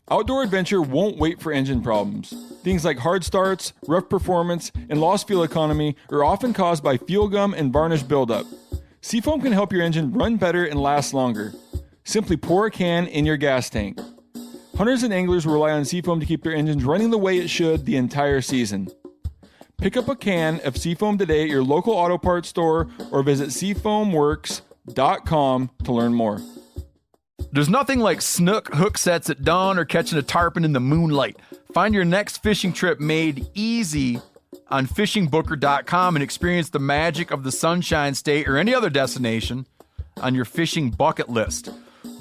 Outdoor adventure won't wait for engine problems. Things like hard starts, rough performance, and lost fuel economy are often caused by fuel gum and varnish buildup. Seafoam can help your engine run better and last longer. Simply pour a can in your gas tank. Hunters and anglers rely on Seafoam to keep their engines running the way it should the entire season. Pick up a can of Seafoam today at your local auto parts store or visit seafoamworks.com to learn more. There's nothing like snook hook sets at dawn or catching a tarpon in the moonlight. Find your next fishing trip made easy on fishingbooker.com and experience the magic of the Sunshine State or any other destination on your fishing bucket list.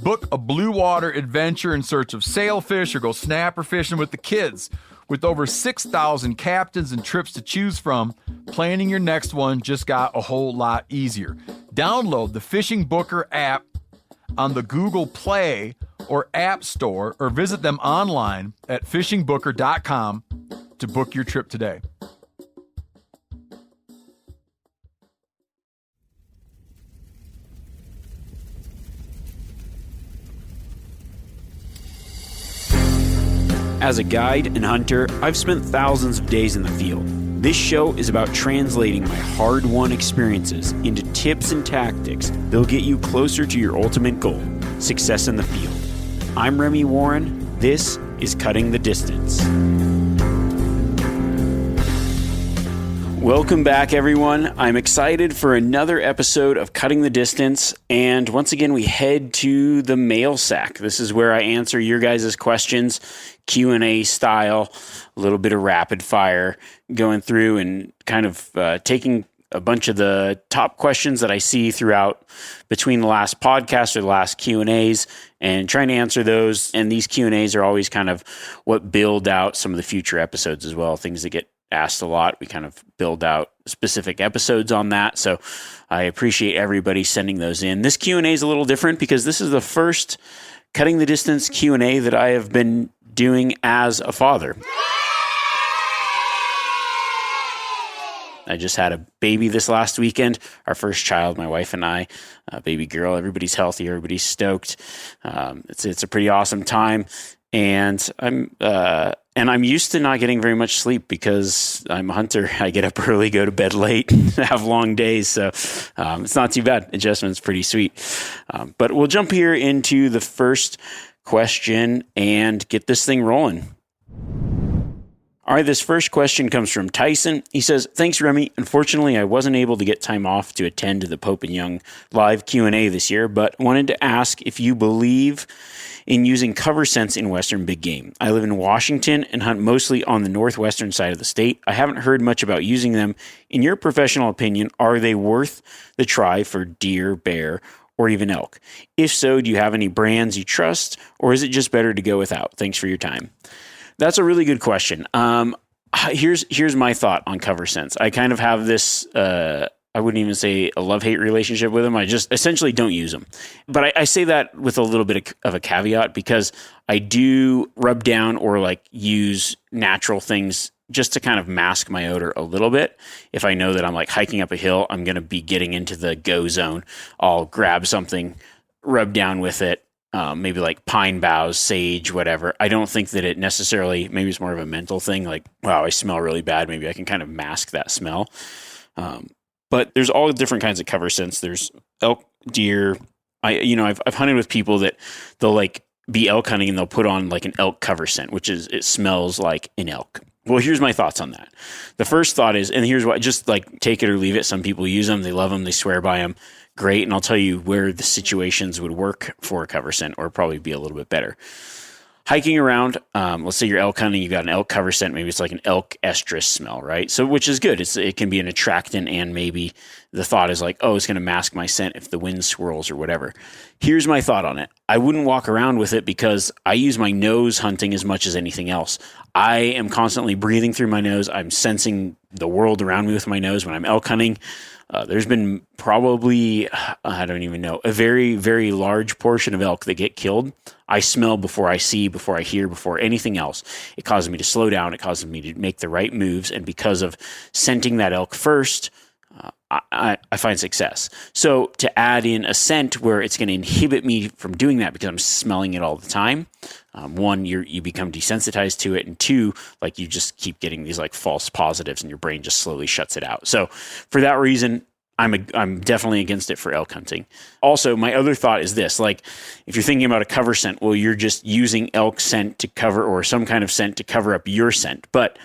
Book a blue water adventure in search of sailfish or go snapper fishing with the kids. With over 6,000 captains and trips to choose from, planning your next one just got a whole lot easier. Download the Fishing Booker app on the Google Play or App Store or visit them online at fishingbooker.com to book your trip today. As a guide and hunter, I've spent thousands of days in the field. This show is about translating my hard-won experiences into tips and tactics that'll get you closer to your ultimate goal, success in the field. I'm Remy Warren. This is Cutting the Distance. Welcome back, everyone. I'm excited for another episode of Cutting the Distance, and once again, we head to the mail sack. This is where I answer your guys' questions, Q&A style, a little bit of rapid fire, going through and kind of taking a bunch of the top questions that I see throughout between the last podcast or the last Q&As and trying to answer those. And these Q&As are always kind of what build out some of the future episodes as well, things that get asked a lot. We kind of build out specific episodes on that. So I appreciate everybody sending those in. This Q&A is a little different because this is the first Cutting the Distance Q&A that I have been doing as a father. I just had a baby this last weekend, our first child, my wife and I, baby girl. Everybody's healthy, everybody's stoked. It's a pretty awesome time, and I'm used to not getting very much sleep because I'm a hunter. I get up early, go to bed late, have long days, so it's not too bad. Adjustment's pretty sweet. But we'll jump here into the first question and get this thing rolling. All right, this first question comes from Tyson. He says, "Thanks, Remy. Unfortunately, I wasn't able to get time off to attend to the Pope and Young live Q&A this year, but wanted to ask if you believe in using cover scents in Western big game. I live in Washington and hunt mostly on the northwestern side of the state. I haven't heard much about using them. In your professional opinion, are they worth the try for deer, bear, or even elk? If so, do you have any brands you trust, or is it just better to go without? Thanks for your time." That's a really good question. Here's my thought on cover scents. I kind of have this, I wouldn't even say a love-hate relationship with them. I just essentially don't use them. But I say that with a little bit of a caveat because I do rub down or like use natural things just to kind of mask my odor a little bit. If I know that I'm like hiking up a hill, I'm going to be getting into the go zone. I'll grab something, rub down with it. Maybe like pine boughs, sage, whatever. I don't think that it necessarily, maybe it's more of a mental thing. Like, wow, I smell really bad. Maybe I can kind of mask that smell. But there's all different kinds of cover scents. There's elk, deer. I've hunted with people that they'll like be elk hunting and they'll put on like an elk cover scent, which is, it smells like an elk. Well, here's my thoughts on that. The first thought is, and here's what, just like take it or leave it. Some people use them. They love them. They swear by them. Great. And I'll tell you where the situations would work for a cover scent or probably be a little bit better. Hiking around, let's say you're elk hunting, you've got an elk cover scent, maybe it's like an elk estrus smell, right? So, which is good. It can be an attractant, and maybe the thought is like, oh, it's going to mask my scent if the wind swirls or whatever. Here's my thought on it. I wouldn't walk around with it because I use my nose hunting as much as anything else. I am constantly breathing through my nose. I'm sensing the world around me with my nose when I'm elk hunting. There's been probably, I don't even know, a very, very large portion of elk that get killed. I smell before I see, before I hear, before anything else. It causes me to slow down. It causes me to make the right moves. And because of scenting that elk first, I find success. So to add in a scent where it's going to inhibit me from doing that because I'm smelling it all the time, One, you become desensitized to it, and two, like you just keep getting these like false positives, and your brain just slowly shuts it out. So for that reason, I'm definitely against it for elk hunting. Also, my other thought is this: like, if you're thinking about a cover scent, well, you're just using elk scent to cover, or some kind of scent to cover up your scent. But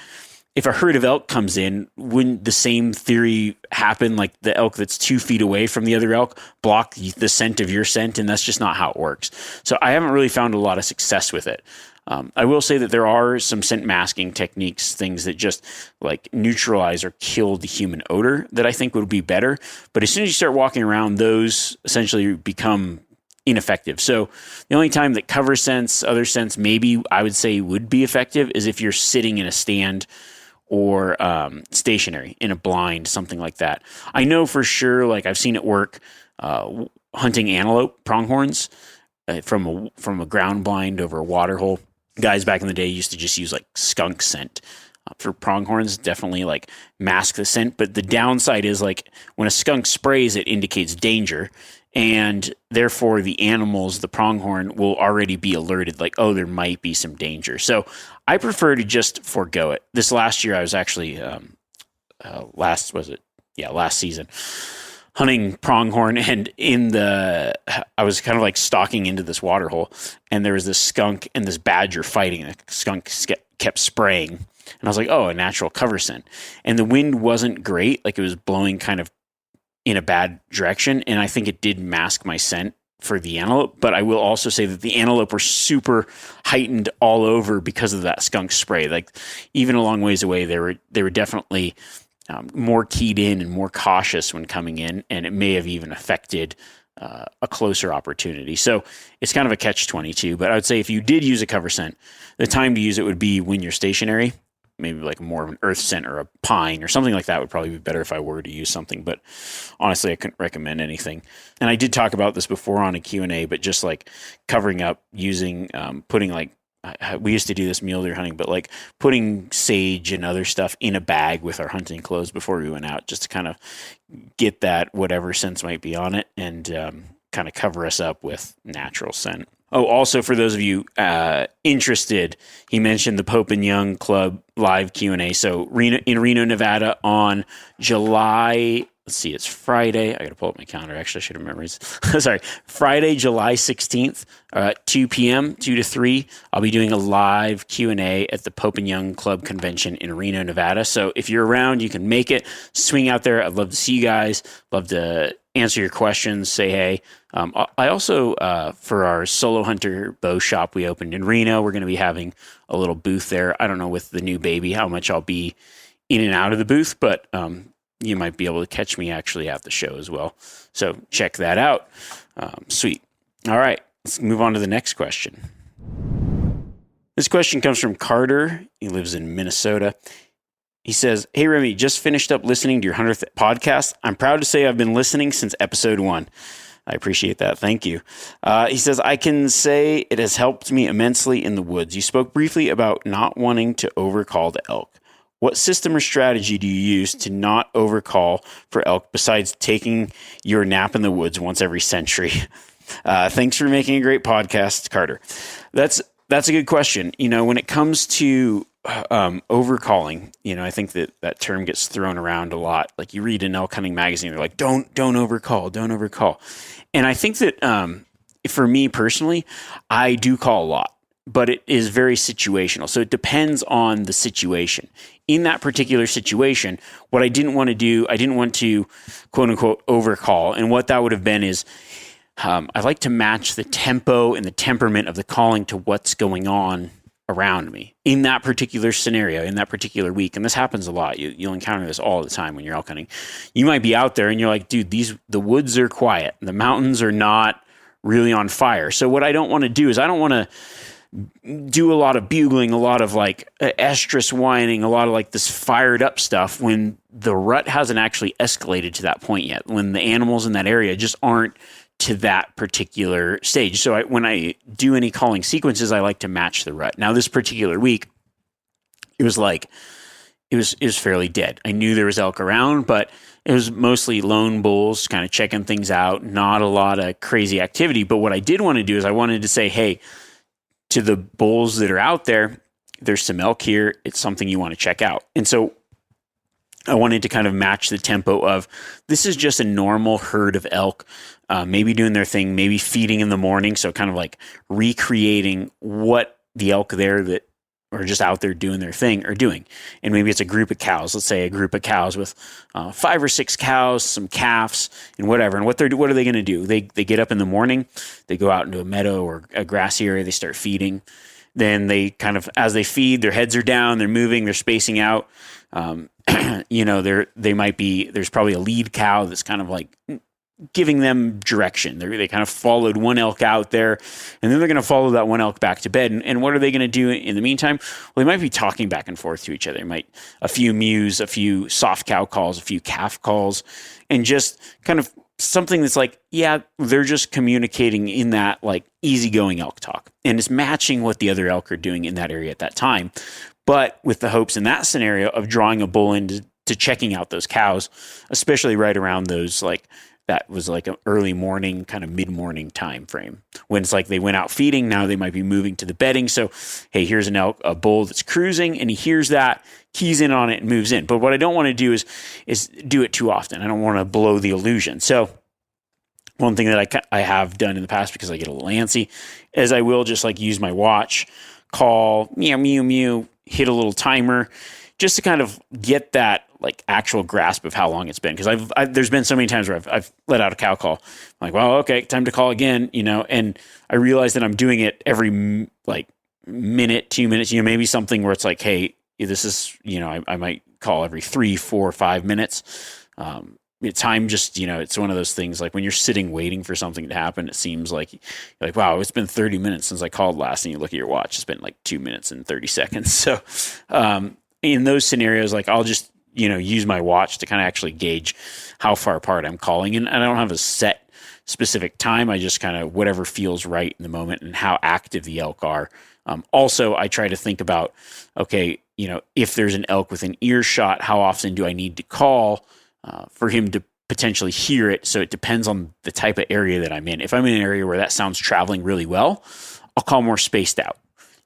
if a herd of elk comes in, wouldn't the same theory happen? Like the elk that's 2 feet away from the other elk block the scent of your scent, and that's just not how it works. So I haven't really found a lot of success with it. I will say that there are some scent masking techniques, things that just like neutralize or kill the human odor that I think would be better. But as soon as you start walking around, those essentially become ineffective. So the only time that cover scents, other scents, maybe I would say would be effective is if you're sitting in a stand or stationary in a blind, something like that. I know for sure, like I've seen it work hunting antelope pronghorns from a ground blind over a water hole. Guys back in the day used to just use like skunk scent for pronghorns, definitely like mask the scent. But the downside is like when a skunk sprays, it indicates danger. And therefore the animals, the pronghorn, will already be alerted like, oh, there might be some danger. So I prefer to just forego it. This last year I was actually, last season, hunting pronghorn, and I was kind of like stalking into this water hole, and there was this skunk and this badger fighting. The skunk kept spraying, and I was like, oh, a natural cover scent. And the wind wasn't great. Like it was blowing kind of in a bad direction. And I think it did mask my scent for the antelope. But I will also say that the antelope were super heightened all over because of that skunk spray. Like even a long ways away, they were definitely more keyed in and more cautious when coming in, and it may have even affected a closer opportunity. So it's kind of a catch-22, but I would say if you did use a cover scent, the time to use it would be when you're stationary, maybe like more of an earth scent or a pine or something like that would probably be better if I were to use something, but honestly, I couldn't recommend anything. And I did talk about this before on a Q&A, but just like covering up using, putting like, we used to do this mule deer hunting, but like putting sage and other stuff in a bag with our hunting clothes before we went out, just to kind of get that whatever scents might be on it and kind of cover us up with natural scent. Oh, also for those of you interested, he mentioned the Pope and Young Club live Q&A. So in Reno, Nevada on July, let's see, it's Friday. I got to pull up my calendar. Actually, I should have memorized. Sorry. Friday, July 16th, 2 p.m., 2 to 3. I'll be doing a live Q&A at the Pope and Young Club convention in Reno, Nevada. So if you're around, you can make it. Swing out there. I'd love to see you guys. Love to answer your questions, say hey. I also, for our Solo Hunter bow shop we opened in Reno, we're going to be having a little booth there. I don't know with the new baby how much I'll be in and out of the booth, but you might be able to catch me actually at the show as well. So check that out. Sweet. All right, let's move on to the next question. This question comes from Carter. He lives in Minnesota. He says, hey, Remy, just finished up listening to your 100th podcast. I'm proud to say I've been listening since episode 1. I appreciate that. Thank you. He says, I can say it has helped me immensely in the woods. You spoke briefly about not wanting to overcall the elk. What system or strategy do you use to not overcall for elk besides taking your nap in the woods once every century? Thanks for making a great podcast, Carter. That's a good question. You know, when it comes to overcalling, you know, I think that term gets thrown around a lot. Like you read an elk hunting magazine, they're like, don't overcall. And I think that for me personally, I do call a lot, but it is very situational. So it depends on the situation. In that particular situation, what I didn't want to do, I didn't want to quote unquote overcall. And what that would have been is I like to match the tempo and the temperament of the calling to what's going on around me in that particular scenario, in that particular week. And this happens a lot. You'll encounter this all the time when you're elk hunting. You might be out there and you're like, dude, the woods are quiet. The mountains are not really on fire. So what I don't want to do is I don't want to do a lot of bugling, a lot of like estrus whining, a lot of like this fired up stuff when the rut hasn't actually escalated to that point yet, when the animals in that area just aren't to that particular stage. So when I do any calling sequences, I like to match the rut. Now, this particular week, it was fairly dead. I knew there was elk around, but it was mostly lone bulls kind of checking things out, not a lot of crazy activity. But what I did want to do is I wanted to say, hey, to the bulls that are out there, there's some elk here. It's something you want to check out. And so I wanted to kind of match the tempo of this is just a normal herd of elk, maybe doing their thing, maybe feeding in the morning. So kind of like recreating what the elk there that are just out there doing their thing are doing. And maybe it's a group of cows. Let's say a group of cows with 5 or 6 cows, some calves, and whatever. And what are they going to do? They get up in the morning, they go out into a meadow or a grassy area, they start feeding. Then they kind of, as they feed, their heads are down, they're moving, they're spacing out. There's probably a lead cow that's kind of like giving them direction. They kind of followed one elk out there, and then they're going to follow that one elk back to bed. And what are they going to do in the meantime? Well, they might be talking back and forth to each other. A few mews, a few soft cow calls, a few calf calls, and just kind of something that's like, yeah, they're just communicating in that like easygoing elk talk. And it's matching what the other elk are doing in that area at that time. But with the hopes in that scenario of drawing a bull into checking out those cows, especially right around those, like that was like an early morning, kind of mid-morning time frame when it's like they went out feeding. Now they might be moving to the bedding. So, hey, here's a bull that's cruising, and he hears that, keys in on it, and moves in. But what I don't want to do is do it too often. I don't want to blow the illusion. So one thing that I have done in the past, because I get a little antsy, is I will just like use my watch, call, meow, meow, meow, hit a little timer, just to kind of get that like actual grasp of how long it's been. Because there's been so many times where I've let out a cow call. I'm like, well, okay, time to call again, and I realize that I'm doing it every like minute, 2 minutes, maybe something where it's like, hey, this is, I might call every 3, 4, 5 minutes. Time just, it's one of those things like when you're sitting waiting for something to happen, it seems like you're like, wow, it's been 30 minutes since I called last, and you look at your watch, it's been like 2 minutes and 30 seconds. So in those scenarios, like I'll just, use my watch to kind of actually gauge how far apart I'm calling. And I don't have a set specific time. I just kind of whatever feels right in the moment and how active the elk are. Also, I try to think about, okay, if there's an elk within earshot, how often do I need to call for him to potentially hear it? So it depends on the type of area that I'm in. If I'm in an area where that sound's traveling really well, I'll call more spaced out.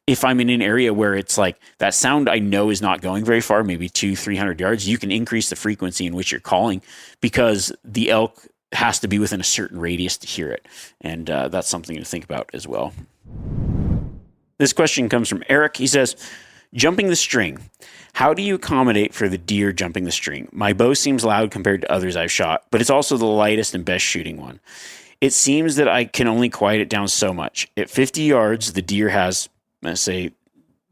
If I'm in an area where it's like that sound I know is not going very far, maybe 200-300 yards, you can increase the frequency in which you're calling because the elk has to be within a certain radius to hear it. And that's something to think about as well. This question comes from Eric. He says, jumping the string. How do you accommodate for the deer jumping the string? My bow seems loud compared to others I've shot, but it's also the lightest and best shooting one. It seems that I can only quiet it down so much. At 50 yards, the deer has, let's say,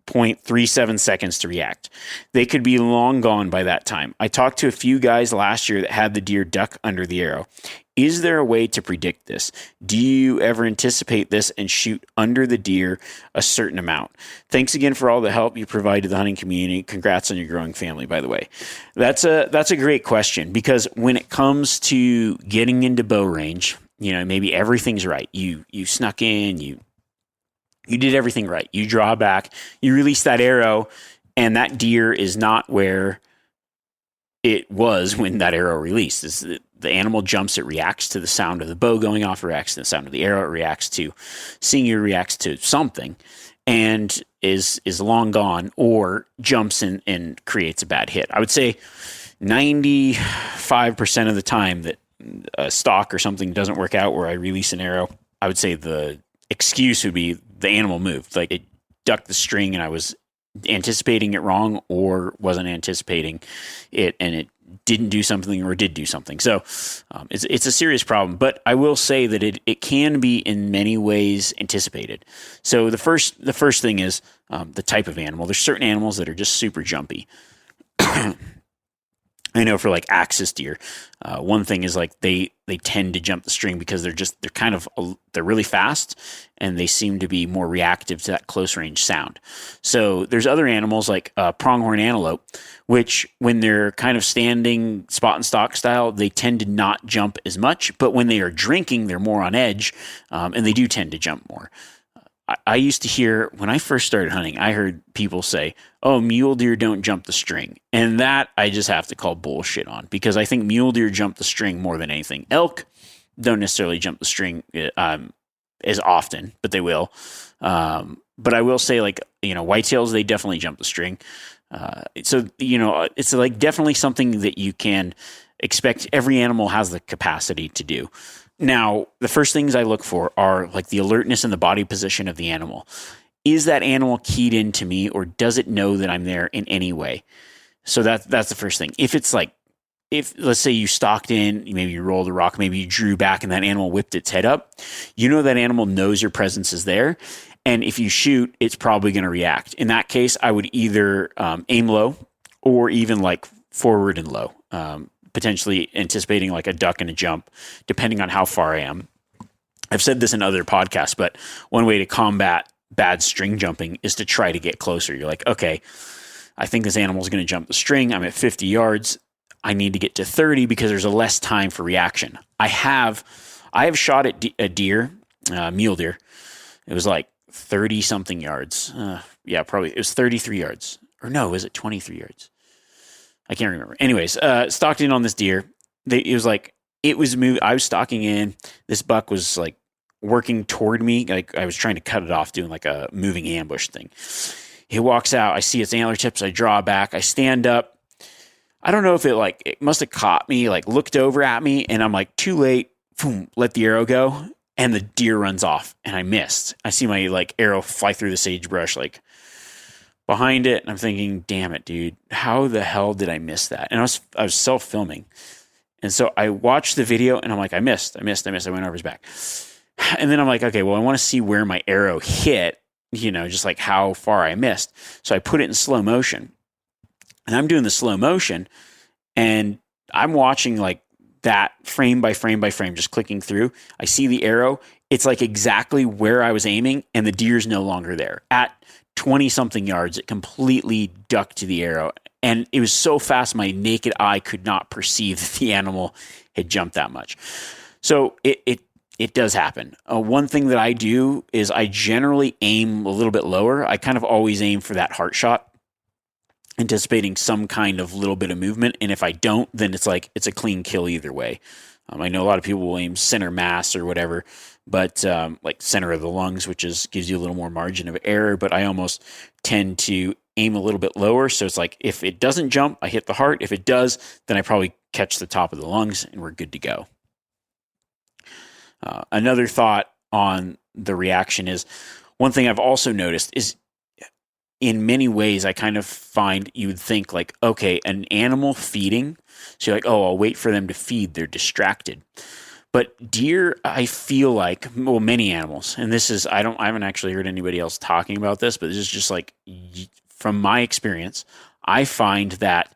0.37 seconds to react. They could be long gone by that time. I talked to a few guys last year that had the deer duck under the arrow. Is there a way to predict this? Do you ever anticipate this and shoot under the deer a certain amount? Thanks again for all the help you provide to the hunting community. Congrats on your growing family, by the way. That's a great question, because when it comes to getting into bow range, maybe everything's right. You snuck in, you did everything right. You draw back, you release that arrow, and that deer is not where it was when that arrow released. The animal jumps, it reacts to the sound of the bow going off, reacts to the sound of the arrow, it reacts to seeing you, reacts to something, and is long gone or jumps in and creates a bad hit. I would say 95% of the time that a stalk or something doesn't work out where I release an arrow, I would say the excuse would be the animal moved. Like it ducked the string and I was anticipating it wrong or wasn't anticipating it and it didn't do something or did do something. So it's a serious problem, but I will say that it can be in many ways anticipated. So the first thing is the type of animal. There's certain animals that are just super jumpy. I know for like axis deer, one thing is like they tend to jump the string because they're really fast and they seem to be more reactive to that close range sound. So there's other animals like pronghorn antelope, which when they're kind of standing spot and stock style, they tend to not jump as much. But when they are drinking, they're more on edge and they do tend to jump more. I used to hear, when I first started hunting, I heard people say, oh, mule deer don't jump the string. And that I just have to call bullshit on, because I think mule deer jump the string more than anything. Elk don't necessarily jump the string as often, but they will. But I will say, like, whitetails, they definitely jump the string. So it's like definitely something that you can expect. Every animal has the capacity to do. Now, the first things I look for are like the alertness and the body position of the animal. Is that animal keyed into me, or does it know that I'm there in any way? So that's the first thing. If it's like, if let's say you stalked in, maybe you rolled a rock, maybe you drew back and that animal whipped its head up, that animal knows your presence is there. And if you shoot, it's probably going to react. In that case, I would either aim low or even like forward and low, potentially anticipating like a duck and a jump, depending on how far I am. I've said this in other podcasts, but one way to combat bad string jumping is to try to get closer. You're like, okay, I think this animal is going to jump the string. I'm at 50 yards. I need to get to 30 because there's a less time for reaction. I have shot at a deer, mule deer. It was like 30 something yards. Probably it was 33 yards. Or no, was it 23 yards? I can't remember. Anyways, stalked in on this deer. It was moving. I was stalking in. This buck was like working toward me. Like I was trying to cut it off, doing like a moving ambush thing. He walks out. I see its antler tips. I draw back. I stand up. I don't know if it must have caught me, like looked over at me, and I'm like, too late. Boom, let the arrow go. And the deer runs off, and I missed. I see my like arrow fly through the sagebrush, like behind it. And I'm thinking, damn it, dude, how the hell did I miss that? And I was self-filming. And so I watched the video and I'm like, I missed. I went over his back. And then I'm like, okay, well, I want to see where my arrow hit, just like how far I missed. So I put it in slow motion. And I'm doing the slow motion and I'm watching like that frame by frame by frame, just clicking through. I see the arrow. It's like exactly where I was aiming and the deer's no longer there. At 20 something yards, it completely ducked to the arrow. And it was so fast, my naked eye could not perceive that the animal had jumped that much. So it does happen. One thing that I do is I generally aim a little bit lower. I kind of always aim for that heart shot, anticipating some kind of little bit of movement. And if I don't, then it's a clean kill either way. I know a lot of people will aim center mass or whatever, but like center of the lungs, which gives you a little more margin of error. But I almost tend to aim a little bit lower. So it's like, if it doesn't jump, I hit the heart. If it does, then I probably catch the top of the lungs and we're good to go. Another thought on the reaction is, one thing I've also noticed is, in many ways, I kind of find you would think like, okay, an animal feeding. So you're like, oh, I'll wait for them to feed. They're distracted. But deer, I feel like, well, many animals, and this is, I haven't actually heard anybody else talking about this, but this is just like, from my experience, I find that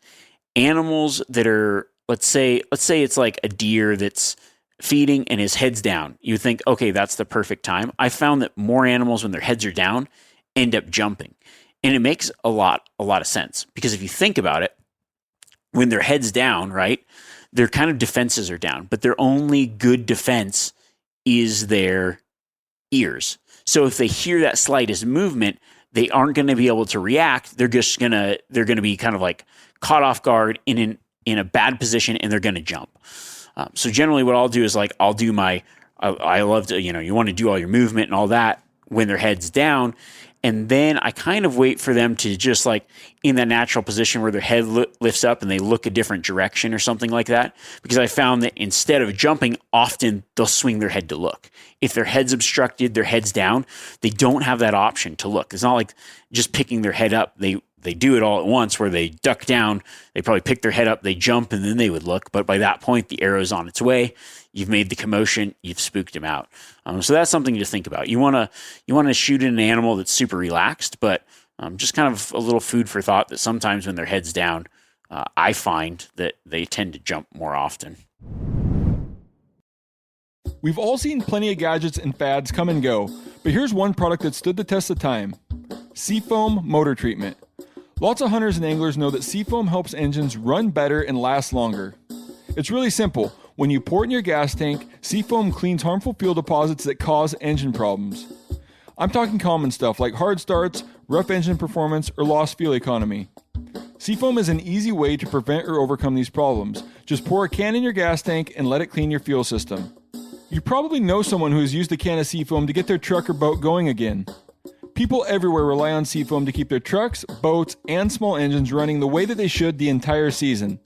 animals that are, let's say it's like a deer that's feeding and his head's down. You think, okay, that's the perfect time. I found that more animals, when their heads are down, end up jumping. And it makes a lot of sense, because if you think about it, when their head's down, right, their kind of defenses are down, but their only good defense is their ears. So if they hear that slightest movement, they aren't going to be able to react. They're going to be kind of like caught off guard in a bad position, and they're going to jump. So generally what I'll do is like, I'll do I love to, you want to do all your movement and all that when their head's down. And then I kind of wait for them to just like in that natural position where their head lifts up and they look a different direction or something like that. Because I found that instead of jumping, often they'll swing their head to look. If their head's obstructed, their head's down, they don't have that option to look. It's not like just picking their head up. They do it all at once, where they duck down, they probably pick their head up, they jump, and then they would look. But by that point, the arrow's on its way. You've made the commotion. You've spooked him out. So that's something to think about. You want to shoot at an animal that's super relaxed, but just kind of a little food for thought that sometimes when their head's down, I find that they tend to jump more often. We've all seen plenty of gadgets and fads come and go, but here's one product that stood the test of time: Seafoam Motor Treatment. Lots of hunters and anglers know that Seafoam helps engines run better and last longer. It's really simple. When you pour it in your gas tank, Seafoam cleans harmful fuel deposits that cause engine problems. I'm talking common stuff like hard starts, rough engine performance, or lost fuel economy. Seafoam is an easy way to prevent or overcome these problems. Just pour a can in your gas tank and let it clean your fuel system. You probably know someone who has used a can of Seafoam to get their truck or boat going again. People everywhere rely on Seafoam to keep their trucks, boats, and small engines running the way that they should the entire season.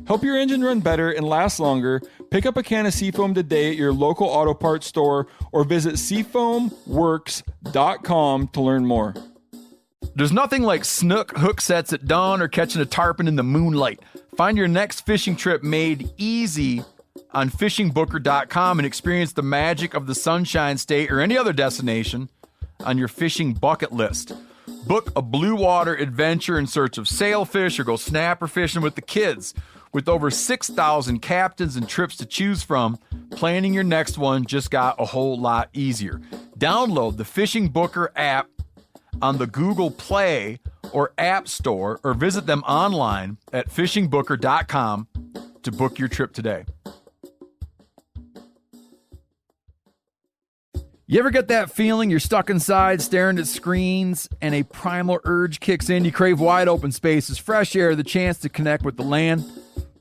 Help your engine run better and last longer. Pick up a can of Seafoam today at your local auto parts store or visit seafoamworks.com to learn more. There's nothing like snook hook sets at dawn or catching a tarpon in the moonlight. Find your next fishing trip made easy on fishingbooker.com and experience the magic of the Sunshine State or any other destination on your fishing bucket list. Book a blue water adventure in search of sailfish or go snapper fishing with the kids. With over 6,000 captains and trips to choose from, planning your next one just got a whole lot easier. Download the Fishing Booker app on the Google Play or App Store or visit them online at fishingbooker.com to book your trip today. You ever get that feeling you're stuck inside staring at screens and a primal urge kicks in? You crave wide open spaces, fresh air, the chance to connect with the land.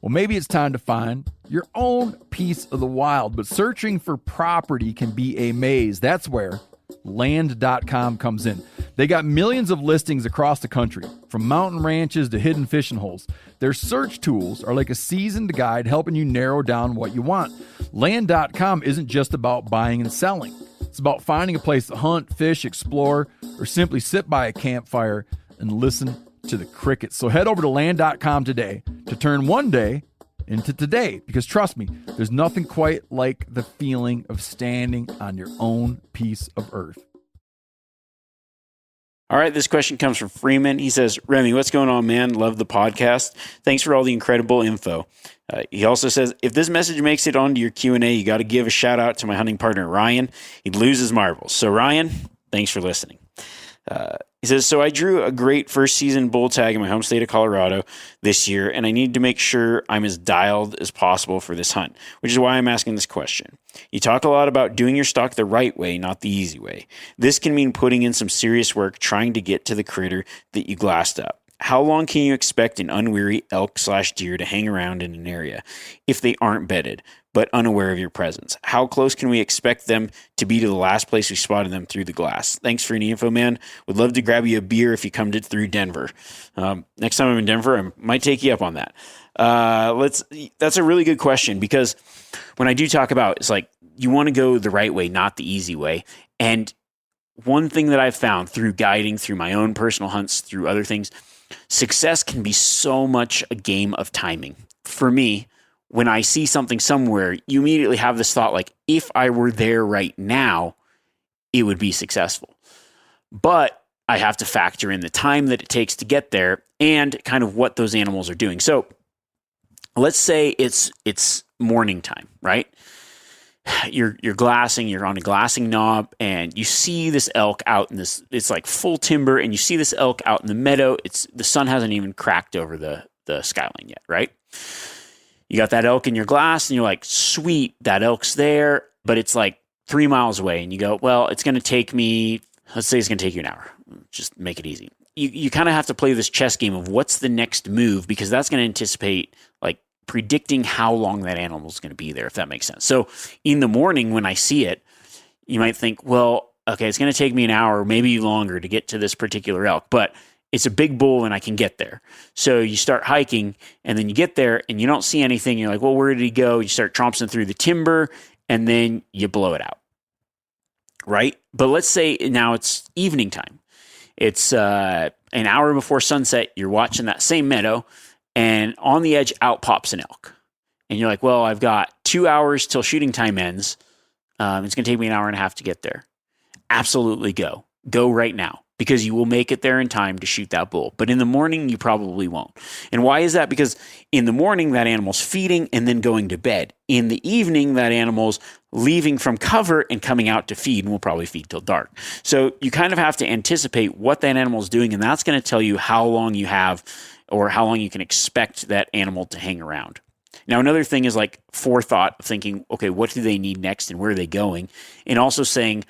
Well, maybe it's time to find your own piece of the wild, but searching for property can be a maze. That's where Land.com comes in. They got millions of listings across the country, from mountain ranches to hidden fishing holes. Their search tools are like a seasoned guide helping you narrow down what you want. Land.com isn't just about buying and selling. It's about finding a place to hunt, fish, explore, or simply sit by a campfire and listen to the crickets. So head over to Land.com today to turn one day into today, because trust me, there's nothing quite like the feeling of standing on your own piece of earth. All right, this question comes from Freeman. He says, Remy, what's going on, man? Love the podcast. Thanks for all the incredible info. He also says, if this message makes it onto your Q&A, you got to give a shout out to my hunting partner, Ryan. He'd lose his marbles. So Ryan, thanks for listening. He says, so I drew a great first season bull tag in my home state of Colorado this year, and I need to make sure I'm as dialed as possible for this hunt, which is why I'm asking this question. You talk a lot about doing your stock the right way, not the easy way. This can mean putting in some serious work trying to get to the critter that you glassed up. How long can you expect an unwary elk/deer to hang around in an area if they aren't bedded, but unaware of your presence? How close can we expect them to be to the last place we spotted them through the glass? Thanks for any info, man. Would love to grab you a beer if you come through Denver. Next time I'm in Denver, I might take you up on that. That's a really good question, because when I do talk about, it's like, you want to go the right way, not the easy way. And one thing that I've found through guiding, through my own personal hunts, through other things, success can be so much a game of timing. For me, when I see something somewhere, you immediately have this thought like, if I were there right now, it would be successful. But I have to factor in the time that it takes to get there and kind of what those animals are doing. So let's say it's morning time, right? You're glassing, you're on a glassing knob, and you see this elk out in this, it's like full timber, and you see this elk out in the meadow. The sun hasn't even cracked over the skyline yet, right? You got that elk in your glass, and you're like, sweet, that elk's there, but it's like 3 miles away, and you go, well, it's going to take me, let's say it's going to take you an hour. Just make it easy. You kind of have to play this chess game of what's the next move, because that's going to anticipate like predicting how long that animal is going to be there, if that makes sense. So in the morning when I see it, you might think, well, okay, it's going to take me an hour, maybe longer to get to this particular elk, but it's a big bull and I can get there. So you start hiking and then you get there and you don't see anything. You're like, well, where did he go? You start tromping through the timber and then you blow it out, right? But let's say now it's evening time. It's an hour before sunset. You're watching that same meadow, and on the edge out pops an elk. And you're like, well, I've got 2 hours till shooting time ends. It's going to take me an hour and a half to get there. Absolutely go. Go right now, because you will make it there in time to shoot that bull. But in the morning, you probably won't. And why is that? Because in the morning, that animal's feeding and then going to bed. In the evening, that animal's leaving from cover and coming out to feed, and will probably feed till dark. So you kind of have to anticipate what that animal's doing, and that's going to tell you how long you have or how long you can expect that animal to hang around. Now, another thing is like forethought, thinking, okay, what do they need next and where are they going? And also saying,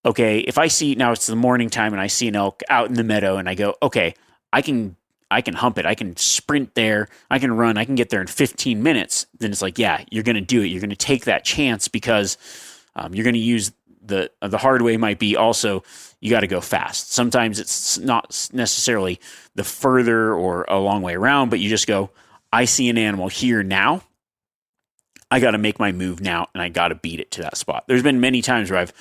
okay, if I see, now it's the morning time and I see an elk out in the meadow and I go, okay, I can hump it. I can sprint there. I can run. I can get there in 15 minutes. Then it's like, yeah, you're going to do it. You're going to take that chance because you're going to use the hard way might be also you got to go fast. Sometimes it's not necessarily the further or a long way around, but you just go, I see an animal here now. I got to make my move now, and I got to beat it to that spot. There's been many times where I've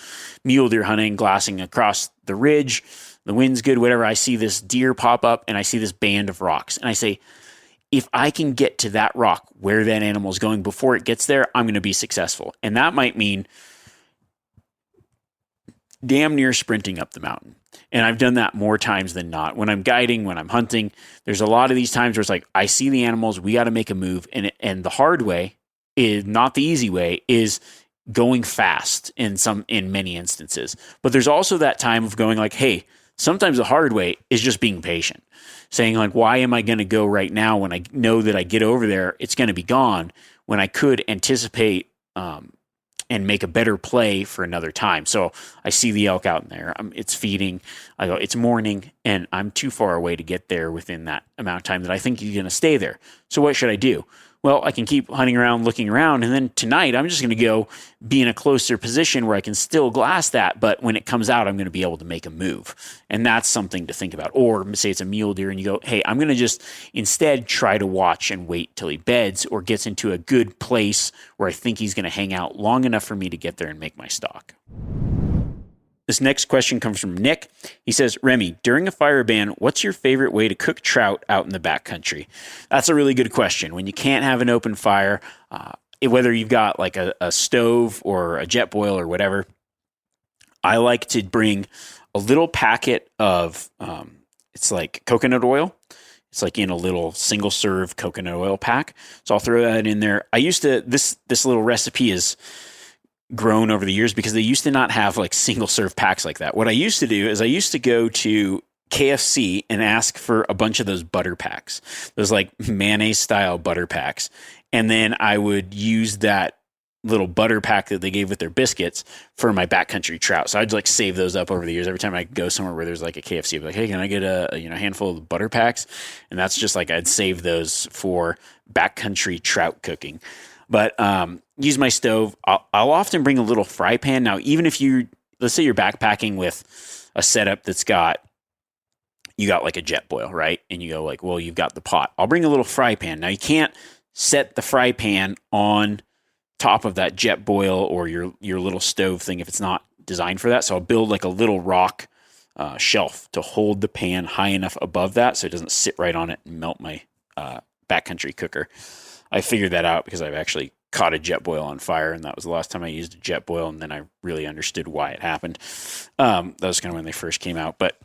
mule deer hunting, glassing across the ridge. The wind's good, whatever. I see this deer pop up, and I see this band of rocks. And I say, if I can get to that rock where that animal is going before it gets there, I'm going to be successful. And that might mean damn near sprinting up the mountain. And I've done that more times than not. When I'm guiding, when I'm hunting, there's a lot of these times where it's like, I see the animals, we got to make a move. And the hard way is not the easy way, is going fast in many instances. But there's also that time of going like, hey, sometimes the hard way is just being patient. Saying like, why am I going to go right now when I know that I get over there, it's going to be gone, when I could anticipate and make a better play for another time. So I see the elk out in there. It's feeding. I go, it's morning, and I'm too far away to get there within that amount of time that I think you're going to stay there. So what should I do? Well, I can keep hunting around, looking around, and then tonight I'm just going to go be in a closer position where I can still glass that, but when it comes out, I'm going to be able to make a move. And that's something to think about. Or say it's a mule deer and you go, hey, I'm going to just instead try to watch and wait till he beds or gets into a good place where I think he's going to hang out long enough for me to get there and make my stalk. This next question comes from Nick. He says, Remy, during a fire ban, what's your favorite way to cook trout out in the backcountry? That's a really good question. When you can't have an open fire, whether you've got like a stove or a jet boil or whatever, I like to bring a little packet of, it's like coconut oil. It's like in a little single serve coconut oil pack. So I'll throw that in there. This little recipe is grown over the years because they used to not have like single serve packs like that. What I used to do is I used to go to KFC and ask for a bunch of those butter packs, those like mayonnaise style butter packs. And then I would use that little butter pack that they gave with their biscuits for my backcountry trout. So I'd like save those up over the years. Every time I go somewhere where there's like a KFC, I'd be like, hey, can I get a handful of butter packs? And that's just like, I'd save those for backcountry trout cooking. But use my stove. I'll often bring a little fry pan. Now, even if let's say you're backpacking with a setup that's you got like a jet boil, right? And you go like, well, you've got the pot. I'll bring a little fry pan. Now, you can't set the fry pan on top of that jet boil or your little stove thing if it's not designed for that. So I'll build like a little rock shelf to hold the pan high enough above that so it doesn't sit right on it and melt my backcountry cooker. I figured that out because I've actually caught a jet boil on fire, and that was the last time I used a jet boil, and then I really understood why it happened. That was kind of when they first came out, but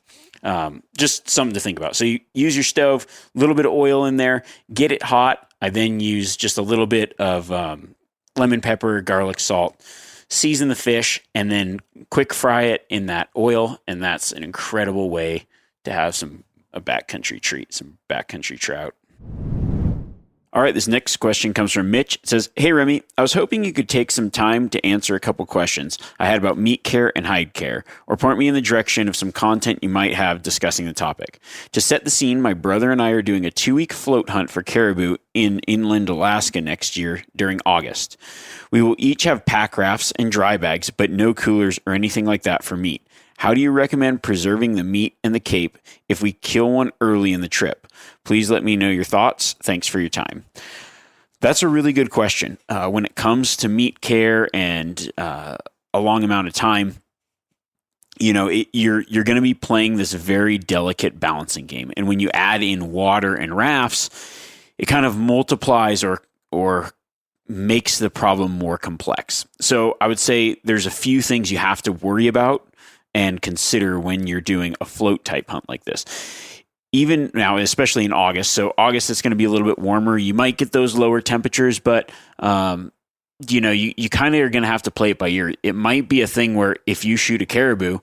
just something to think about. So you use your stove, a little bit of oil in there, get it hot. I then use just a little bit of lemon pepper, garlic, salt, season the fish, and then quick fry it in that oil, and that's an incredible way to have a backcountry treat, some backcountry trout. All right, this next question comes from Mitch. It says, hey, Remy, I was hoping you could take some time to answer a couple questions I had about meat care and hide care, or point me in the direction of some content you might have discussing the topic. To set the scene, my brother and I are doing a 2-week float hunt for caribou in inland Alaska next year during August. We will each have pack rafts and dry bags, but no coolers or anything like that for meat. How do you recommend preserving the meat and the cape if we kill one early in the trip? Please let me know your thoughts. Thanks for your time. That's a really good question. When it comes to meat care and a long amount of time, you're going to be playing this very delicate balancing game. And when you add in water and rafts, it kind of multiplies or makes the problem more complex. So I would say there's a few things you have to worry about and consider when you're doing a float type hunt like this. Even now, especially in August. So August, it's going to be a little bit warmer. You might get those lower temperatures, but you kind of are going to have to play it by ear. It might be a thing where if you shoot a caribou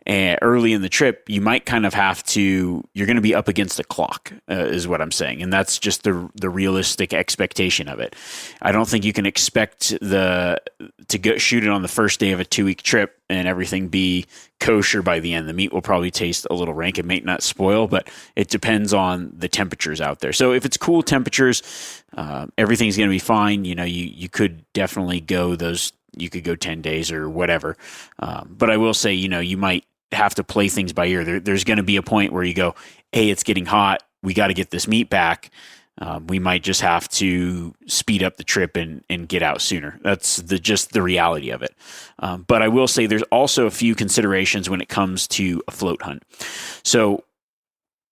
early in the trip, you might kind of you're going to be up against the clock, is what I'm saying. And that's just the realistic expectation of it. I don't think you can expect to go shoot it on the first day of a 2-week trip and everything be kosher by the end. The meat will probably taste a little rank. It may not spoil, but it depends on the temperatures out there. So if it's cool temperatures, everything's going to be fine. You could definitely go those you could go 10 days or whatever. But I will say, you might have to play things by ear. There's going to be a point where you go, hey, it's getting hot. We got to get this meat back. We might just have to speed up the trip and get out sooner. That's just the reality of it. But I will say there's also a few considerations when it comes to a float hunt. So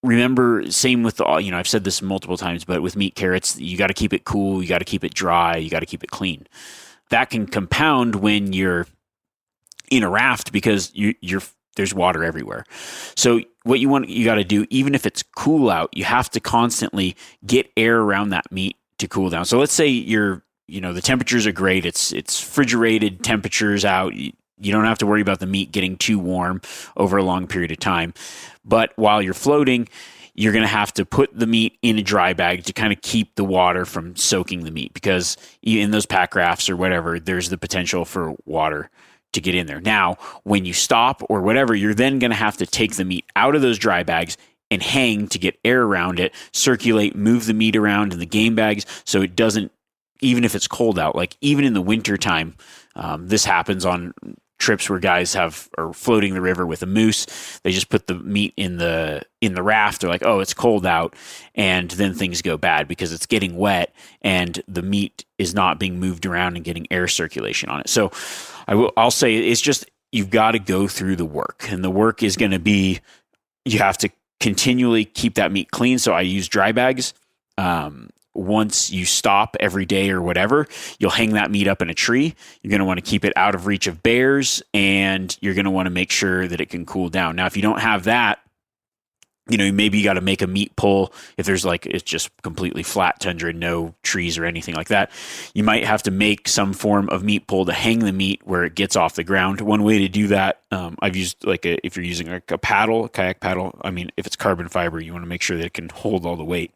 remember, same with I've said this multiple times, but with meat carrots, you got to keep it cool. You got to keep it dry. You got to keep it clean. That can compound when you're in a raft because there's water everywhere. So what you got to do, even if it's cool out, you have to constantly get air around that meat to cool down. So let's say the temperatures are great. It's refrigerated temperatures out. You don't have to worry about the meat getting too warm over a long period of time. But while you're floating, you're going to have to put the meat in a dry bag to kind of keep the water from soaking the meat, because in those pack rafts or whatever, there's the potential for water to get in there. Now, when you stop or whatever, you're then going to have to take the meat out of those dry bags and hang to get air around it, circulate, move the meat around in the game bags so it doesn't, even if it's cold out, like even in the winter time, this happens on trips where guys are floating the river with a moose. They just put the meat in the raft. They're like, oh, it's cold out. And then things go bad because it's getting wet and the meat is not being moved around and getting air circulation on it. So I'll say it's just, you've got to go through the work, and the work is going to be, you have to continually keep that meat clean. So I use dry bags. Once you stop every day or whatever, you'll hang that meat up in a tree. You're going to want to keep it out of reach of bears, and you're going to want to make sure that it can cool down. Now, if you don't have that, maybe you got to make a meat pole. If there's it's just completely flat tundra, no trees or anything like that, you might have to make some form of meat pole to hang the meat where it gets off the ground. One way to do that, I've used if you're using a paddle, a kayak paddle, if it's carbon fiber, you want to make sure that it can hold all the weight.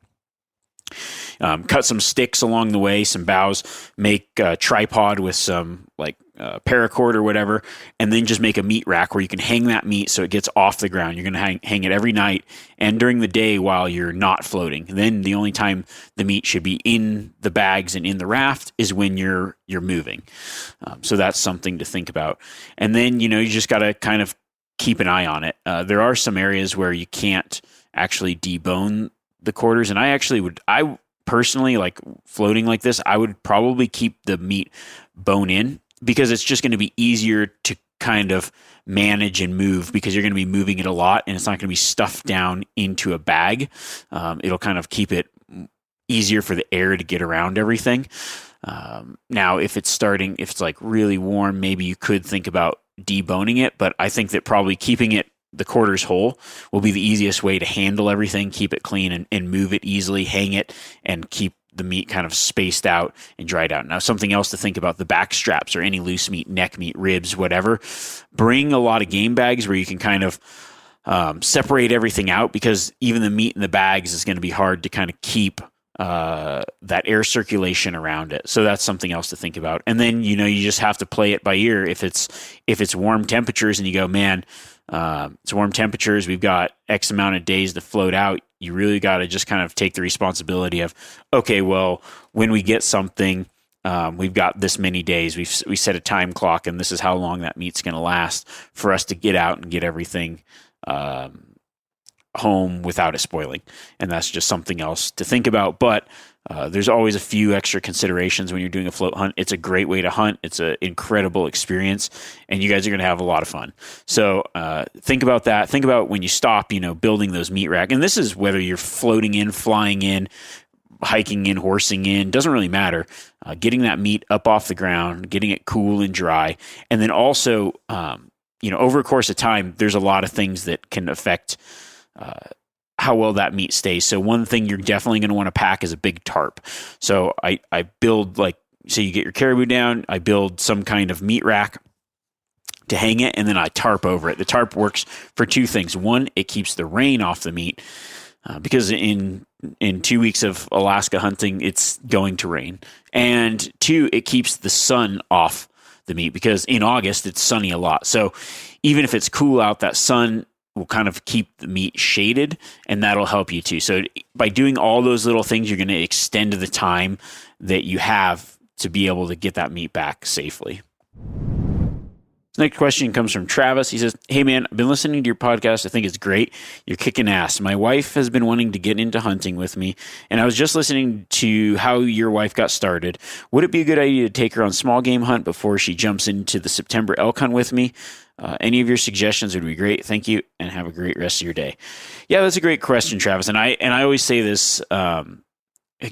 Cut some sticks along the way, some boughs, make a tripod with some paracord or whatever, and then just make a meat rack where you can hang that meat so it gets off the ground. You're going to hang it every night and during the day while you're not floating. Then the only time the meat should be in the bags and in the raft is when you're moving. So that's something to think about. And then, you just got to kind of keep an eye on it. There are some areas where you can't actually debone the quarters, and I personally, like floating like this, I would probably keep the meat bone in, because it's just going to be easier to kind of manage and move, because you're going to be moving it a lot and it's not going to be stuffed down into a bag. It'll kind of keep it easier for the air to get around everything. Now, if it's really warm, maybe you could think about deboning it, but I think that probably keeping the quarters whole will be the easiest way to handle everything, keep it clean and move it easily, hang it, and keep the meat kind of spaced out and dried out. Now, something else to think about, the back straps or any loose meat, neck meat, ribs, whatever. Bring a lot of game bags where you can kind of separate everything out, because even the meat in the bags is going to be hard to kind of keep that air circulation around it. So that's something else to think about. And then, you just have to play it by ear. If it's warm temperatures and you go, man, it's warm temperatures, we've got X amount of days to float out, you really got to just kind of take the responsibility of, okay, well, when we get something, we've got this many days, we set a time clock, and this is how long that meat's going to last for us to get out and get everything home without it spoiling. And that's just something else to think about. But there's always a few extra considerations when you're doing a float hunt. It's a great way to hunt. It's an incredible experience, and you guys are going to have a lot of fun. So think about that. Think about when you stop, building those meat rack. And this is whether you're floating in, flying in, hiking in, horsing in, doesn't really matter. Getting that meat up off the ground, getting it cool and dry. And then also, over a course of time, there's a lot of things that can affect how well that meat stays. So one thing you're definitely going to want to pack is a big tarp. So I build so you get your caribou down, I build some kind of meat rack to hang it, and then I tarp over it. The tarp works for two things. One, it keeps the rain off the meat, because in 2 weeks of Alaska hunting, it's going to rain. And two, it keeps the sun off the meat, because in August, it's sunny a lot. So even if it's cool out, that sun will kind of keep the meat shaded, and that'll help you too. So by doing all those little things, you're going to extend the time that you have to be able to get that meat back safely. Next question comes from Travis. He says, "Hey man, I've been listening to your podcast. I think it's great. You're kicking ass. My wife has been wanting to get into hunting with me, and I was just listening to how your wife got started. Would it be a good idea to take her on small game hunt before she jumps into the September elk hunt with me? Any of your suggestions would be great. Thank you, and have a great rest of your day." Yeah, that's a great question, Travis. And I always say this,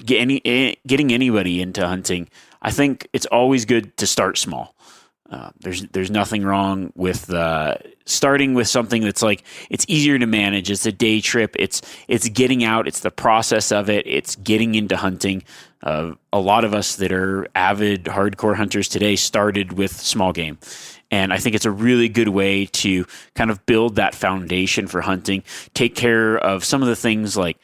getting anybody into hunting, I think it's always good to start small. There's nothing wrong with starting with something that's like, it's easier to manage. It's a day trip. It's getting out. It's the process of it. It's getting into hunting. A lot of us that are avid hardcore hunters today started with small game. And I think it's a really good way to kind of build that foundation for hunting, take care of some of the things like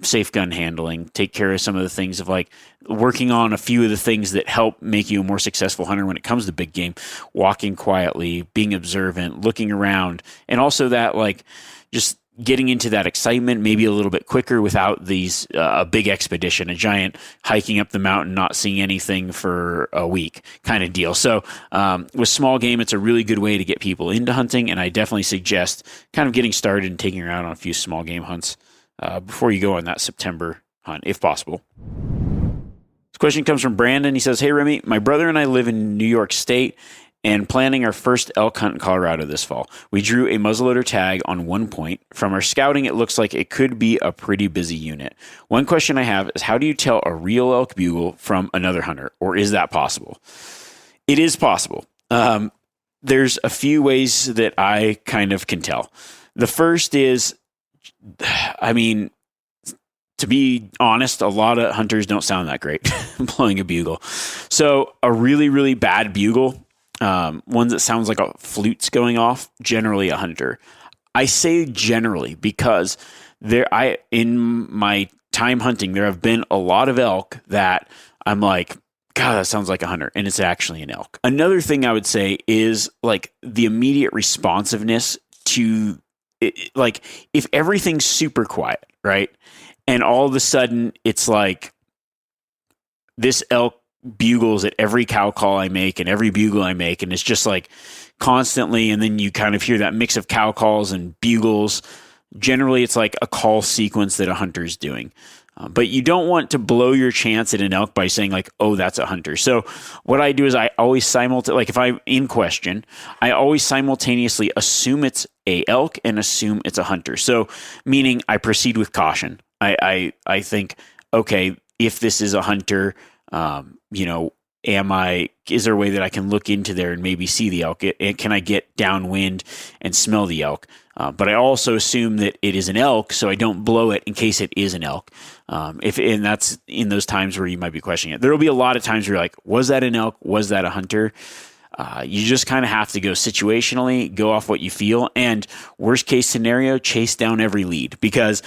safe gun handling, take care of some of the things of like working on a few of the things that help make you a more successful hunter when it comes to big game, walking quietly, being observant, looking around, and also that like just getting into that excitement maybe a little bit quicker without these a big expedition, a giant hiking up the mountain, not seeing anything for a week kind of deal. So with small game, it's a really good way to get people into hunting, and I definitely suggest kind of getting started and taking her out on a few small game hunts before you go on that September hunt, if possible. This question comes from Brandon. He says, "Hey Remy, my brother and I live in New York State and planning our first elk hunt in Colorado this fall. We drew a muzzleloader tag on one point. From our scouting, it looks like it could be a pretty busy unit. One question I have is, how do you tell a real elk bugle from another hunter, or is that possible?" It is possible. There's a few ways that I kind of can tell. The first is, I mean, to be honest, a lot of hunters don't sound that great blowing a bugle. So a really, really bad bugle, one that sounds like a flute's going off, generally a hunter. I say generally because in my time hunting, there have been a lot of elk that I'm like, God, that sounds like a hunter, and it's actually an elk. Another thing I would say is like the immediate responsiveness to it, like if everything's super quiet, right? And all of a sudden it's like this elk bugles at every cow call I make and every bugle I make, and it's just like constantly, and then you kind of hear that mix of cow calls and bugles. Generally it's like a call sequence that a hunter's doing. But you don't want to blow your chance at an elk by saying like, oh, that's a hunter. So what I do is I always like if I'm in question, I always simultaneously assume it's a elk and assume it's a hunter. So meaning I proceed with caution. I think, okay, if this is a hunter, is there a way that I can look into there and maybe see the elk? Can I get downwind and smell the elk? But I also assume that it is an elk, so I don't blow it in case it is an elk. And that's in those times where you might be questioning it. There will be a lot of times where you're like, was that an elk? Was that a hunter? You just kind of have to go situationally, go off what you feel, and worst case scenario, chase down every lead. Because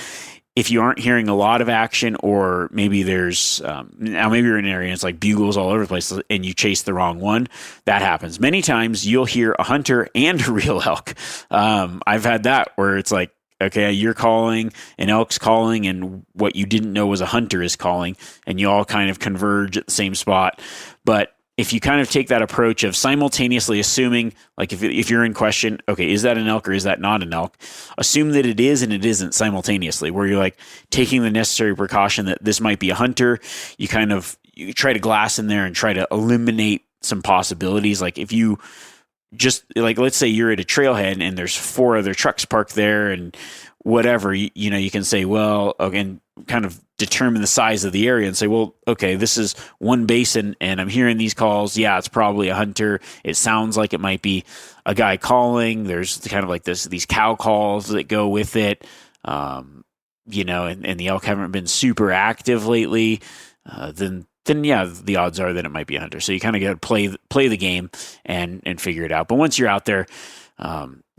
if you aren't hearing a lot of action, or maybe there's now maybe you're in an area and it's like bugles all over the place and you chase the wrong one, that happens. Many times you'll hear a hunter and a real elk. I've had that where it's like, okay, you're calling, an elk's calling, and what you didn't know was a hunter is calling, and you all kind of converge at the same spot. But if you kind of take that approach of simultaneously assuming, like if you're in question, okay, is that an elk or is that not an elk? Assume that it is and it isn't simultaneously, where you're like taking the necessary precaution that this might be a hunter. You try to glass in there and try to eliminate some possibilities. Like if you just like, let's say you're at a trailhead and there's 4 other trucks parked there and whatever, you can say, well, okay, and kind of determine the size of the area and say, well, okay, this is one basin and I'm hearing these calls. Yeah, it's probably a hunter. It sounds like it might be a guy calling. There's kind of like these cow calls that go with it. And the elk haven't been super active lately. Then yeah, the odds are that it might be a hunter. So you kind of got to play the game and figure it out. But once you're out there,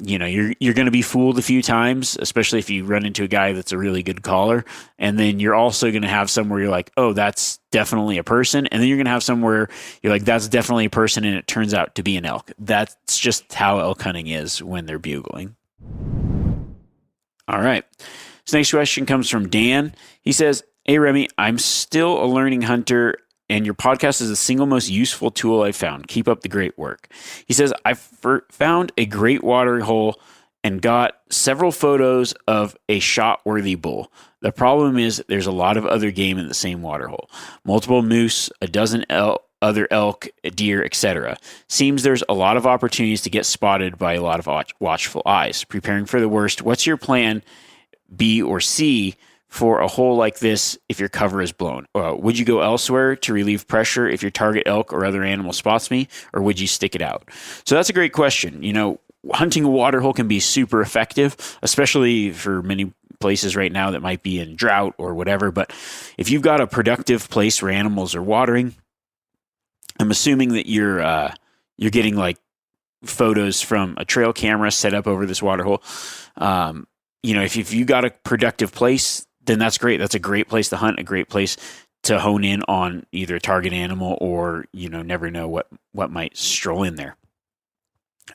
you're going to be fooled a few times, especially if you run into a guy that's a really good caller. And then you're also going to have some where you're like, oh, that's definitely a person. And then you're going to have some where you're like, that's definitely a person, and it turns out to be an elk. That's just how elk hunting is when they're bugling. All right. This next question comes from Dan. He says, hey, Remy, I'm still a learning hunter and your podcast is the single most useful tool I've found. Keep up the great work. He says, I found a great watering hole and got several photos of a shot-worthy bull. The problem is there's a lot of other game in the same water hole. Multiple moose, a dozen other elk, deer, etc. Seems there's a lot of opportunities to get spotted by a lot of watchful eyes. Preparing for the worst, what's your plan B or C for a hole like this if your cover is blown? Would you go elsewhere to relieve pressure if your target elk or other animal spots me, or would you stick it out? So that's a great question. Hunting a water hole can be super effective, especially for many places right now that might be in drought or whatever. But if you've got a productive place where animals are watering, I'm assuming that you're getting like photos from a trail camera set up over this water hole. If you got a productive place, then that's great. That's a great place to hunt, a great place to hone in on either a target animal or, never know what might stroll in there.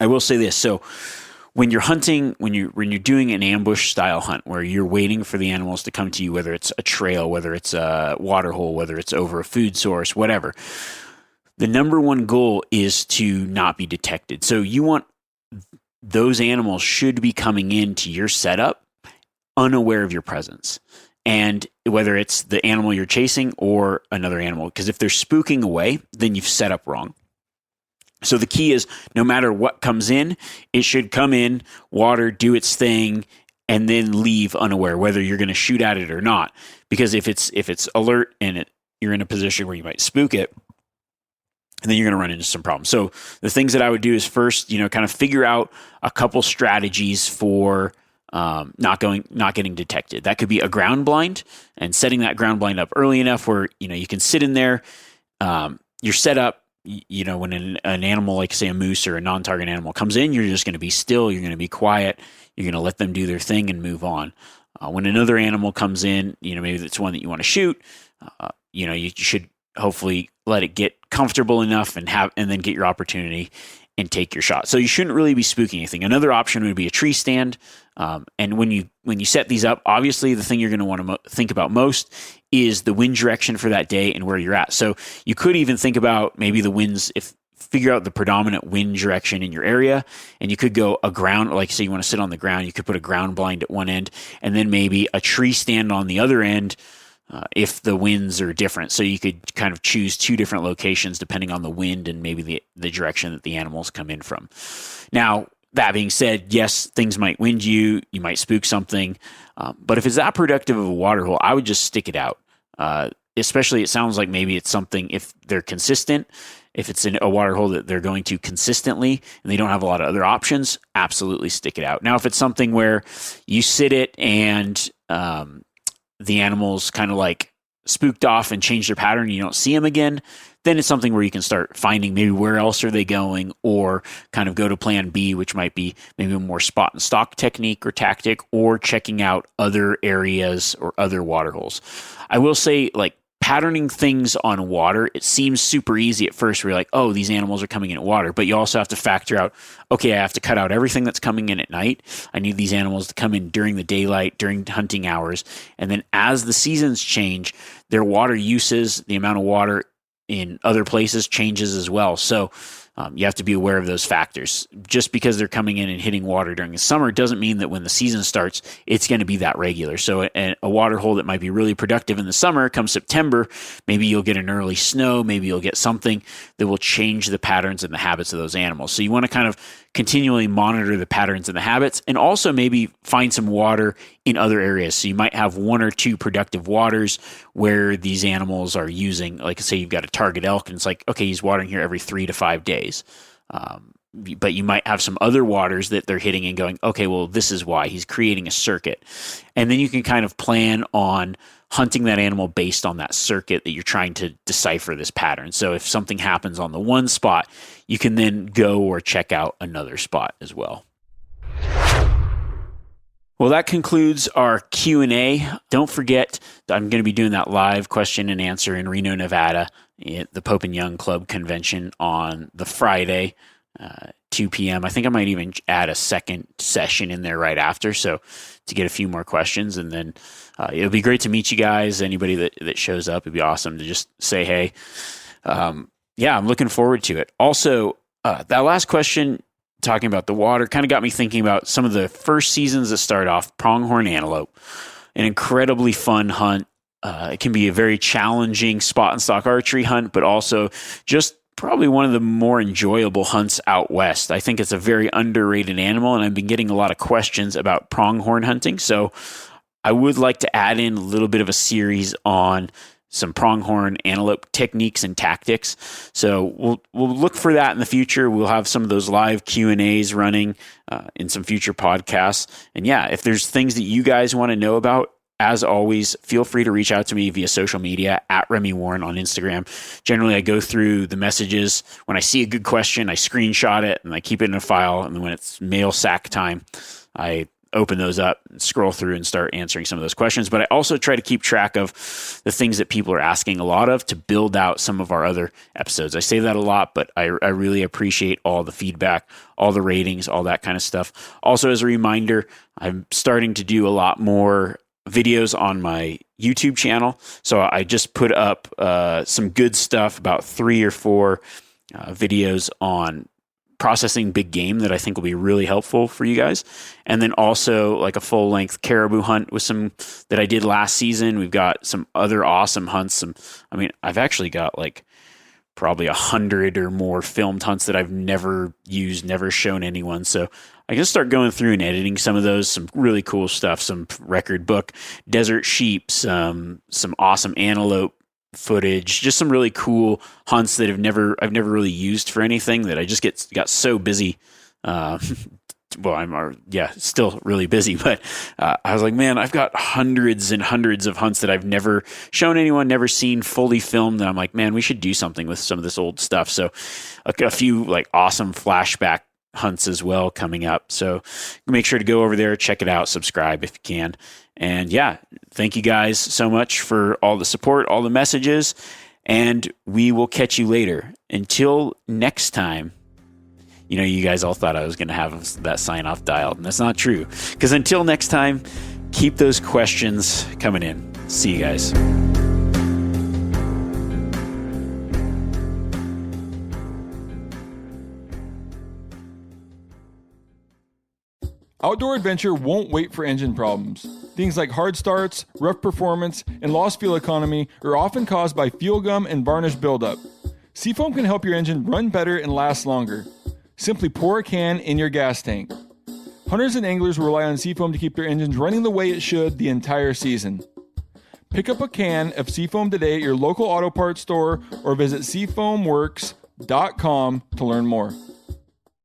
I will say this. So when you're hunting, when you're doing an ambush style hunt where you're waiting for the animals to come to you, whether it's a trail, whether it's a water hole, whether it's over a food source, whatever, the number one goal is to not be detected. So you want those animals should be coming into your setup unaware of your presence. And whether it's the animal you're chasing or another animal, because if they're spooking away, then you've set up wrong. So the key is no matter what comes in, it should come in, water, do its thing, and then leave unaware, whether you're going to shoot at it or not. Because if it's alert and you're in a position where you might spook it, and then you're going to run into some problems. So the things that I would do is first, kind of figure out a couple strategies for not getting detected. That could be a ground blind and setting that ground blind up early enough where, you can sit in there. You're set up. When an animal like, say, a moose or a non-target animal comes in, you're just going to be still. You're going to be quiet. You're going to let them do their thing and move on. When another animal comes in, maybe it's one that you want to shoot, you should hopefully let it get comfortable enough and then get your opportunity and take your shot. So you shouldn't really be spooking anything. Another option would be a tree stand. And when you set these up, obviously the thing you're going to want to think about most is the wind direction for that day and where you're at. So you could even think about maybe the winds, figure out the predominant wind direction in your area, and you could go a ground, like say you want to sit on the ground, you could put a ground blind at one end and then maybe a tree stand on the other end if the winds are different. So you could kind of choose two different locations depending on the wind and maybe the direction that the animals come in from. Now, that being said, yes, things might wind you might spook something, but if it's that productive of a water hole, I would just stick it out. Especially, it sounds like maybe it's something, if they're consistent, if it's in a water hole that they're going to consistently and they don't have a lot of other options, absolutely stick it out. Now, if it's something where you sit it and the animals kind of like spooked off and change their pattern, you don't see them again, then it's something where you can start finding maybe where else are they going, or kind of go to plan B, which might be maybe a more spot and stalk technique or tactic, or checking out other areas or other water holes. I will say, like, patterning things on water, it seems super easy at first. Where you're like, oh, these animals are coming in at water, but you also have to factor out, okay, I have to cut out everything that's coming in at night. I need these animals to come in during the daylight, during hunting hours. And then as the seasons change, their water uses, the amount of water in other places changes as well. So you have to be aware of those factors. Just because they're coming in and hitting water during the summer doesn't mean that when the season starts, it's going to be that regular. So a water hole that might be really productive in the summer, come September, maybe you'll get an early snow, maybe you'll get something that will change the patterns and the habits of those animals. So you want to kind of continually monitor the patterns and the habits, and also maybe find some water in other areas. So you might have one or two productive waters where these animals are using, like say you've got a target elk and it's like, okay, he's watering here every 3 to 5 days. But you might have some other waters that they're hitting and going, okay, well, this is why he's creating a circuit. And then you can kind of plan on hunting that animal based on that circuit that you're trying to decipher this pattern. So if something happens on the one spot, you can then go or check out another spot as well. Well, that concludes our Q&A. Don't forget, I'm going to be doing that live question and answer in Reno, Nevada, at the Pope and Young Club convention on the Friday. 2 p.m. I think I might even add a second session in there right after, so to get a few more questions. And then it'll be great to meet you guys. Anybody that shows up, it'd be awesome to just say hey. Yeah, I'm looking forward to it. Also, that last question, talking about the water, kind of got me thinking about some of the first seasons that start off. Pronghorn antelope, an incredibly fun hunt. It can be a very challenging spot and stock archery hunt, but also just probably one of the more enjoyable hunts out west. I think it's a very underrated animal, and I've been getting a lot of questions about pronghorn hunting. So I would like to add in a little bit of a series on some pronghorn antelope techniques and tactics. So we'll look for that in the future. We'll have some of those live Q&As running in some future podcasts. And yeah, if there's things that you guys want to know about, as always, feel free to reach out to me via social media at Remy Warren on Instagram. Generally, I go through the messages. When I see a good question, I screenshot it and I keep it in a file. And then when it's mail sack time, I open those up, scroll through, and start answering some of those questions. But I also try to keep track of the things that people are asking a lot of to build out some of our other episodes. I say that a lot, but I really appreciate all the feedback, all the ratings, all that kind of stuff. Also, as a reminder, I'm starting to do a lot more videos on my YouTube channel. So I just put up some good stuff, about 3 or 4 videos on processing big game that I think will be really helpful for you guys. And then also like a full length caribou hunt with some that I did last season. We've got some other awesome hunts. I've actually got like probably 100 or more filmed hunts that I've never used, never shown anyone. So I can start going through and editing some of those, some really cool stuff, some record book, desert sheep, some awesome antelope footage, just some really cool hunts that I've never really used for anything, that I just got so busy. Well, I'm still really busy, but I was like, man, I've got hundreds and hundreds of hunts that I've never shown anyone, never seen fully filmed. And I'm like, man, we should do something with some of this old stuff. So a few like awesome flashback hunts as well coming up. So make sure to go over there, check it out, subscribe if you can. And yeah, thank you guys so much for all the support, all the messages, and we will catch you later. Until next time. You know, you guys all thought I was going to have that sign off dialed, and that's not true. Because until next time, keep those questions coming in. See you guys. Outdoor adventure won't wait for engine problems. Things like hard starts, rough performance, and lost fuel economy are often caused by fuel gum and varnish buildup. Seafoam can help your engine run better and last longer. Simply pour a can in your gas tank. Hunters and anglers rely on Seafoam to keep their engines running the way it should the entire season. Pick up a can of Seafoam today at your local auto parts store or visit seafoamworks.com to learn more.